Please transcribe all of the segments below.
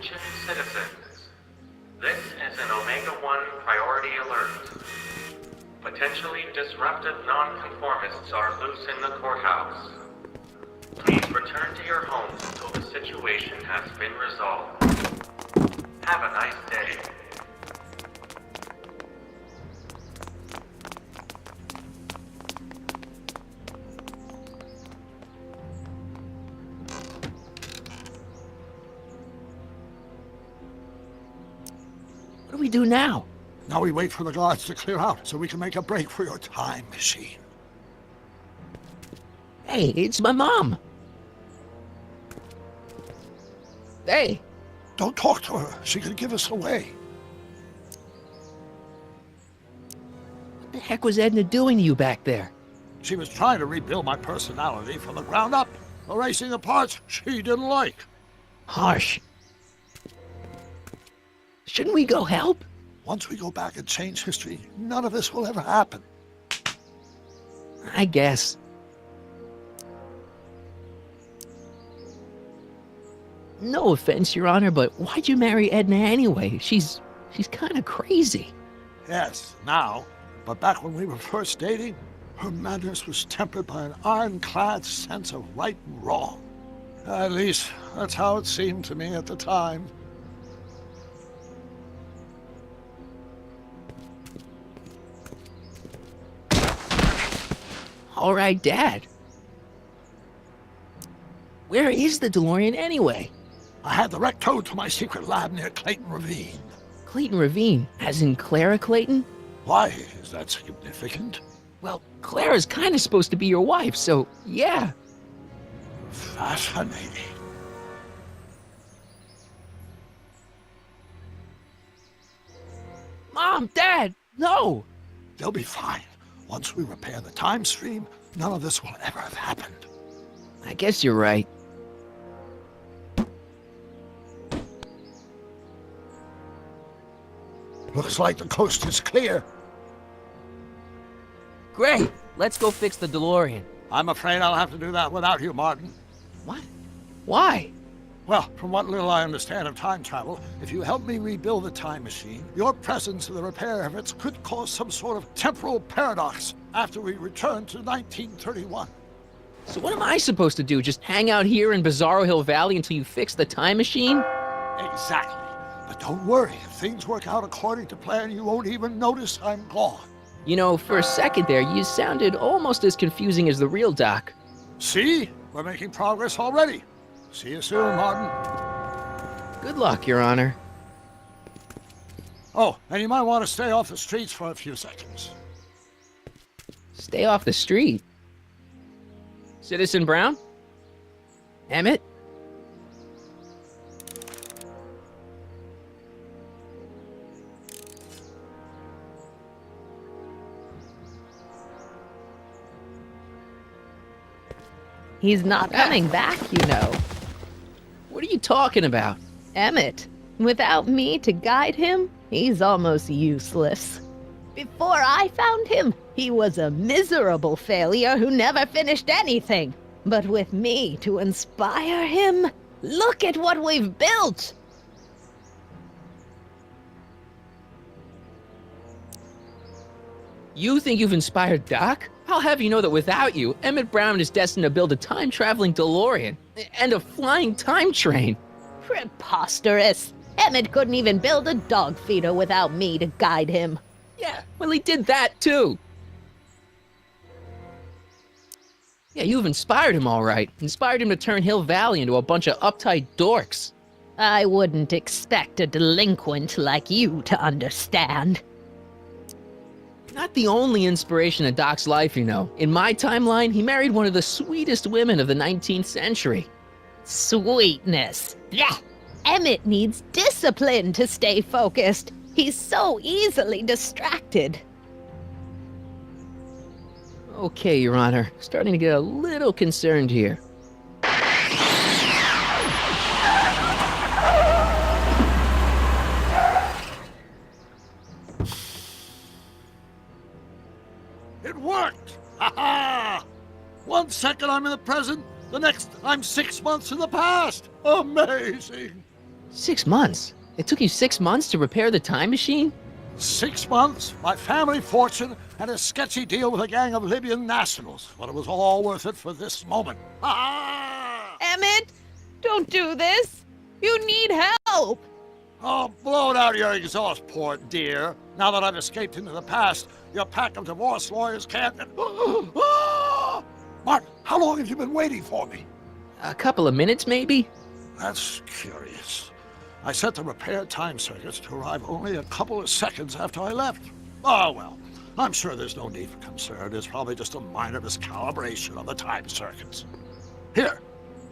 Attention citizens. This is an Omega-1 priority alert. Potentially disruptive nonconformists are loose in the courthouse. Please return to your homes until the situation has been resolved. Have a nice day. What do we do now? Now we wait for the guards to clear out so we can make a break for your time machine. Hey, it's my mom. Hey. Don't talk to her. She could give us away. What the heck was Edna doing to you back there? She was trying to rebuild my personality from the ground up, erasing the parts she didn't like. Harsh. Shouldn't we go help? Once we go back and change history, none of this will ever happen. I guess. No offense, Your Honor, but why'd you marry Edna anyway? She's kind of crazy. Yes, now. But back when we were first dating, her madness was tempered by an ironclad sense of right and wrong. At least, that's how it seemed to me at the time. All right, Dad. Where is the DeLorean anyway? I had the wreck towed to my secret lab near Clayton Ravine. Clayton Ravine, as in Clara Clayton? Why is that significant? Well, Clara's kind of supposed to be your wife, so yeah. Fascinating. Mom, Dad, no! They'll be fine. Once we repair the time stream, none of this will ever have happened. I guess you're right. Looks like the coast is clear. Great, let's go fix the DeLorean. I'm afraid I'll have to do that without you, Martin. What? Why? Well, from what little I understand of time travel, if you help me rebuild the time machine, your presence in the repair efforts could cause some sort of temporal paradox after we return to 1931. So what am I supposed to do? Just hang out here in Bizarro Hill Valley until you fix the time machine? Exactly. But don't worry, if things work out according to plan, you won't even notice I'm gone. You know, for a second there, you sounded almost as confusing as the real Doc. See? We're making progress already. See you soon, Martin. Good luck, Your Honor. Oh, and you might want to stay off the streets for a few seconds. Stay off the street. Citizen Brown? Emmett? He's not coming back, you know. What are you talking about? Emmett, without me to guide him, he's almost useless. Before I found him, he was a miserable failure who never finished anything. But with me to inspire him, look at what we've built! You think you've inspired Doc? I'll have you know that without you, Emmett Brown is destined to build a time-traveling DeLorean and a flying time train. Preposterous! Emmett couldn't even build a dog feeder without me to guide him. Yeah, well, he did that too. Yeah, you've inspired him all right. Inspired him to turn Hill Valley into a bunch of uptight dorks. I wouldn't expect a delinquent like you to understand. Not the only inspiration in Doc's life, you know. In my timeline, he married one of the sweetest women of the 19th century. Sweetness. Blech. Emmett needs discipline to stay focused. He's so easily distracted. Okay, Your Honor. Starting to get a little concerned here. It worked! Ha ha! 1 second I'm in the present, the next I'm 6 months in the past. Amazing! 6 months? It took you 6 months to repair the time machine? 6 months, my family fortune, and a sketchy deal with a gang of Libyan nationals. But it was all worth it for this moment. Ah! Emmett, don't do this. You need help. Oh, blow it out of your exhaust port, dear. Now that I've escaped into the past, your pack of divorce lawyers can't... Ah! Martin, how long have you been waiting for me? A couple of minutes, maybe? That's curious. I set the repair time circuits to arrive only a couple of seconds after I left. Oh, well, I'm sure there's no need for concern. It's probably just a minor miscalibration of the time circuits. Here,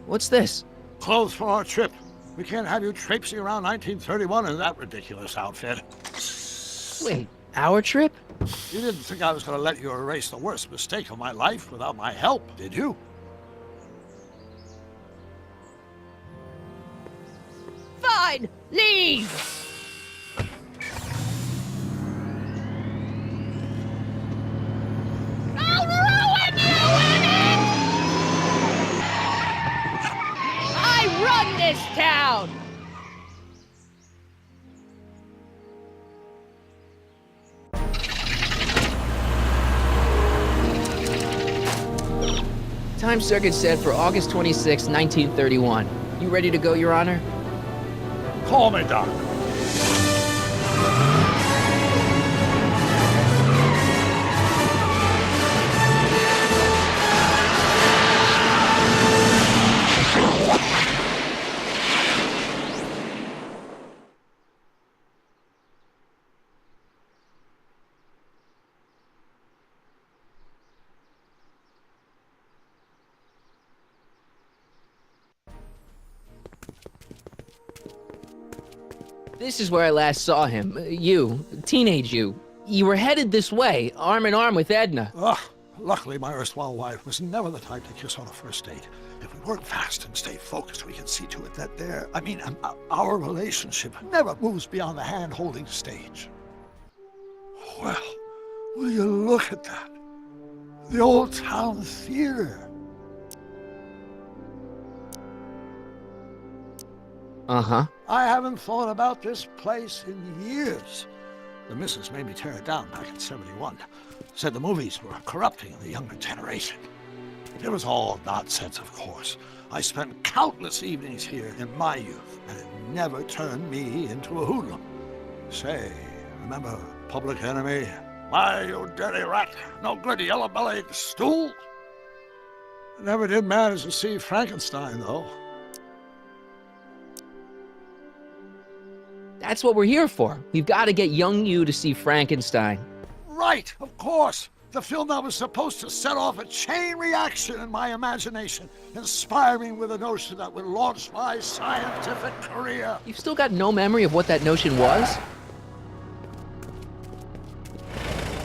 What's this? clothes for our trip. We can't have you traipsing around 1931 in that ridiculous outfit. Wait, our trip? You didn't think I was going to let you erase the worst mistake of my life without my help, did you? Fine, leave. I'll ruin you, Emmett! I run this town. Time circuit set for August 26, 1931. You ready to go, Your Honor? Call me, Doc. This is where I last saw him. You, teenage you. You were headed this way, arm in arm with Edna. Ugh. Luckily, my erstwhile wife was never the type to kiss on a first date. If we work fast and stay focused, we can see to it that our relationship never moves beyond the hand-holding stage. Well, will you look at that? The Old Town Theater. Uh-huh. I haven't thought about this place in years. The missus made me tear it down back in '71. Said the movies were corrupting the younger generation. It was all nonsense, of course. I spent countless evenings here in my youth, and it never turned me into a hoodlum. Say, remember Public Enemy? Why, you dirty rat, no good yellow-bellied stool? I never did manage to see Frankenstein, though. That's what we're here for. We've got to get young you to see Frankenstein. Right, of course. The film that was supposed to set off a chain reaction in my imagination, inspiring with a notion that would launch my scientific career. You've still got no memory of what that notion was?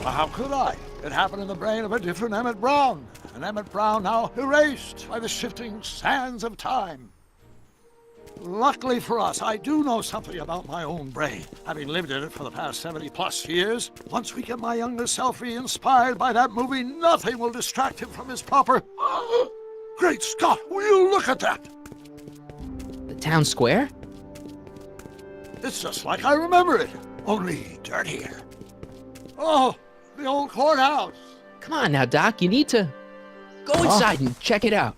Well, how could I? It happened in the brain of a different Emmett Brown. An Emmett Brown now erased by the shifting sands of time. Luckily for us, I do know something about my own brain, having lived in it for the past 70-plus years. Once we get my younger self re-inspired by that movie, nothing will distract him from his proper... Great Scott, will you look at that? The town square? It's just like I remember it, only dirtier. Oh, the old courthouse. Come on now, Doc, you need to... Go inside and check it out.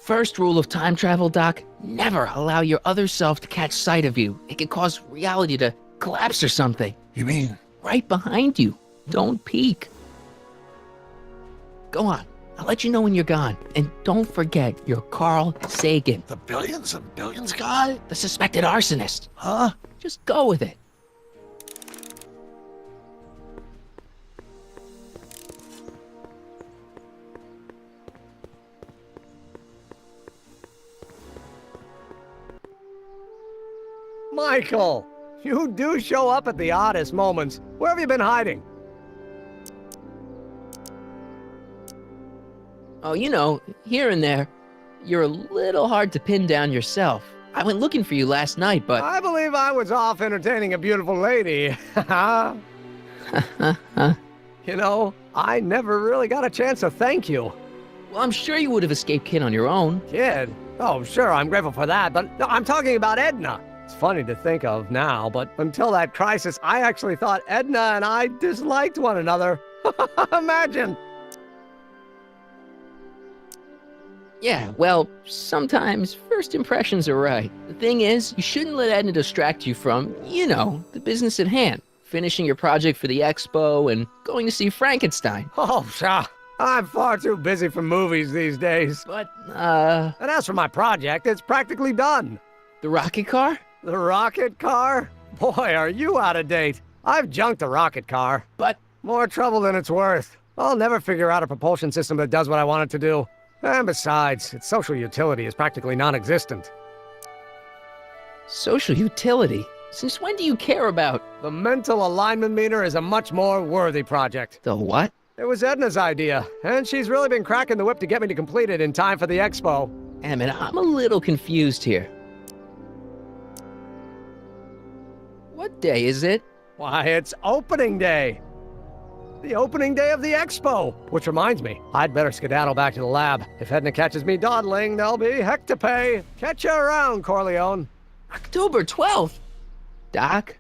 First rule of time travel, Doc, never allow your other self to catch sight of you. It can cause reality to collapse or something. You mean? Right behind you. Don't peek. Go on. I'll let you know when you're gone. And don't forget, you're Carl Sagan, The billions and billions guy? the suspected arsonist. Huh? Just go with it. Michael, you do show up at the oddest moments. Where have you been hiding? Oh, you know, here and there, you're a little hard to pin down yourself. I went looking for you last night, but... I believe I was off entertaining a beautiful lady. You know, I never really got a chance to thank you. Well, I'm sure you would have escaped Kid on your own. Kid, Oh, sure, I'm grateful for that, but no, I'm talking about Edna. It's funny to think of now, but until that crisis, I actually thought Edna and I disliked one another. Imagine! Yeah, well, sometimes first impressions are right. The thing is, you shouldn't let Edna distract you from, the business at hand. Finishing your project for the expo and going to see Frankenstein. Oh, pshaw. I'm far too busy for movies these days. But, And as for my project, it's practically done. the rocket car? The rocket car? Boy, are you out of date. I've junked the rocket car. But, More trouble than it's worth. I'll never figure out a propulsion system that does what I want it to do. And besides, its social utility is practically non-existent. social utility? Since when do you care about The mental alignment meter is a much more worthy project. the what? It was Edna's idea, and she's really been cracking the whip to get me to complete it in time for the expo. Emmett, I'm a little confused here. What day is it? Why, it's opening day. The opening day of the expo. Which reminds me, I'd better skedaddle back to the lab. If Edna catches me dawdling, there'll be heck to pay. Catch you around, Corleone. October 12th. Doc,